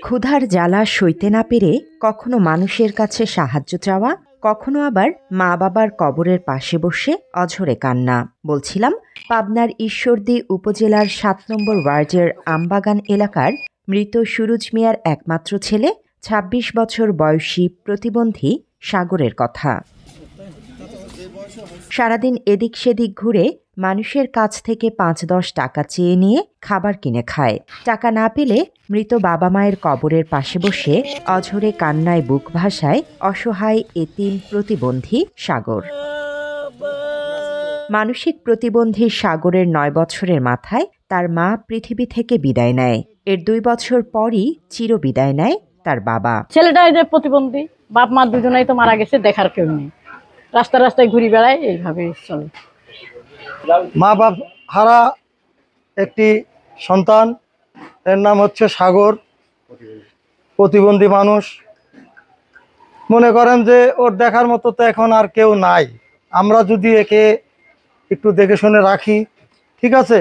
ক্ষুধার জ্বালা সইতে না পেরে কখনো মানুষের কাছে সাহায্য চাওয়া, কখনো আবার মা বাবার কবরের পাশে বসে অঝরে কান্না। বলছিলাম, পাবনার ঈশ্বরদী উপজেলার ৭ নম্বর ওয়ার্ডের আমবাগান এলাকার মৃত সুরুজ মিয়ার একমাত্র ছেলে ২৬ বছর বয়সী প্রতিবন্ধী সাগরের কথা। সারাদিন এদিক সেদিক ঘুরে মানুষের কাছ থেকে ৫-১০ টাকা চেয়ে নিয়ে খাবার কিনে খায়। টাকা না পেলে মৃত বাবা মায়ের কবরের পাশে বসে অঝরে কান্নায় বুক ভাসায় অসহায় এতিম প্রতিবন্ধী সাগর। মানসিক প্রতিবন্ধী সাগরের ৯ বছরের মাথায় তার মা পৃথিবী থেকে বিদায় নেয়। এর ২ বছর পরই চিরবিদায় নেয় তার বাবা। ছেলেটা প্রতিবন্ধী, বাপ মা দুজনেই তো মারা গেছে, দেখার কেউ নেই, রাস্তা রাস্তায় ঘুরে বেড়ায়, এইভাবে চলে। মা বাপ হারা একটি সন্তান, এর নাম হচ্ছে সাগর, প্রতিবন্ধী মানুষ। মনে করেন যে ওর দেখার মতো তো এখন আর কেউ নাই। আমরা যদি একে একটু দেখে শুনে রাখি, ঠিক আছে,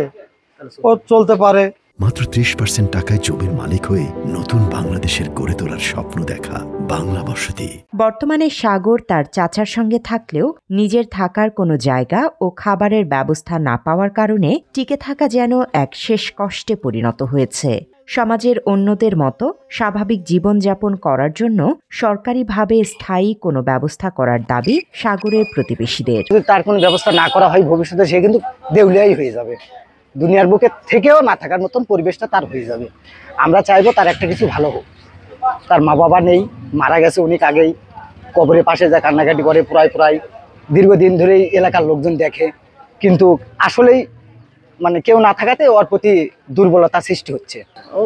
ও চলতে পারে। মাত্র ৩০% টাকায় জমির মালিক হয়ে নতুন বাংলাদেশের গড়ে তোলার স্বপ্ন দেখা বাংলা বসতি। বর্তমানে সাগর তার চাচার সঙ্গে থাকলেও নিজের থাকার কোনো জায়গা ও খাবারের ব্যবস্থা না পাওয়ার কারণে টিকে থাকা যেন এক শেষ কষ্টে পরিণত হয়েছে। সমাজের অন্যদের মতো স্বাভাবিক জীবনযাপন করার জন্য সরকারিভাবে স্থায়ী কোনো ব্যবস্থা করার দাবি সাগরের প্রতিবেশীদের। যদি তার কোনো ব্যবস্থা না করা হয়, ভবিষ্যতে সে কিন্তু দেউলিয়াই হয়ে যাবে, দুনিয়ার বুকে থেকেও না থাকার মতন পরিবেশটা তার হয়ে যাবে। আমরা চাইবো তার একটা কিছু ভালো হোক। তার মা বাবা নেই, মারা গেছে অনেক আগেই, কবরের পাশে যা কান্নাকাটি করে প্রায় দীর্ঘদিন ধরেই এলাকার লোকজন দেখে, কিন্তু আসলেই মানে কেউ না থাকাতে ওর প্রতি দুর্বলতা সৃষ্টি হচ্ছে।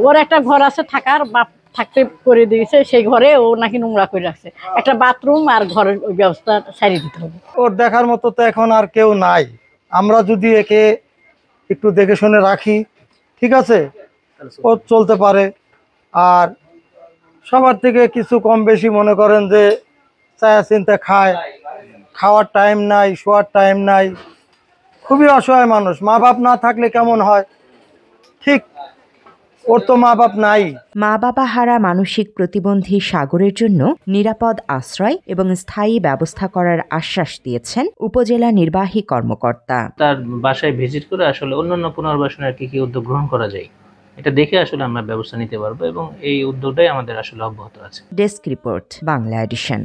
ওর একটা ঘর আছে থাকার, বাপ থাকতে করে দিয়েছে, সেই ঘরে ও নাকি নোংরা করে রাখছে। একটা বাথরুম আর ঘরের ওই ব্যবস্থা সারিয়ে দিতে হবে। ওর দেখার মতো তো এখন আর কেউ নাই। আমরা যদি একে একটু দেখে শুনে রাখি, ঠিক আছে, ও চলতে পারে। আর সবার থেকে কিছু কম বেশি মনে করেন যে চায়া চিন্তা খায়, খাওয়ার টাইম নাই, শোয়ার টাইম নাই, খুবই অসহায় মানুষ। মা বাপ না থাকলে কেমন হয়, ঠিক ওর তো মা বাপ নাই। মা বাবা হারা মানসিক প্রতিবন্ধী সাগরের জন্য নিরাপদ আশ্রয় এবং স্থায়ী ব্যবস্থা করার আশ্বাস দিয়েছেন উপজেলা নির্বাহী কর্মকর্তা। তার বাসায় ভিজিট করে আসলে অন্যান্য পুনর্বাসনের কি উদ্যোগ গ্রহণ করা যায়, এটা দেখে আসলে আমরা ব্যবস্থা নিতে পারবো, এবং এই উদ্যোগটাই আমাদের আসলে অব্যাহত আছে। Desk report, Bangla addition.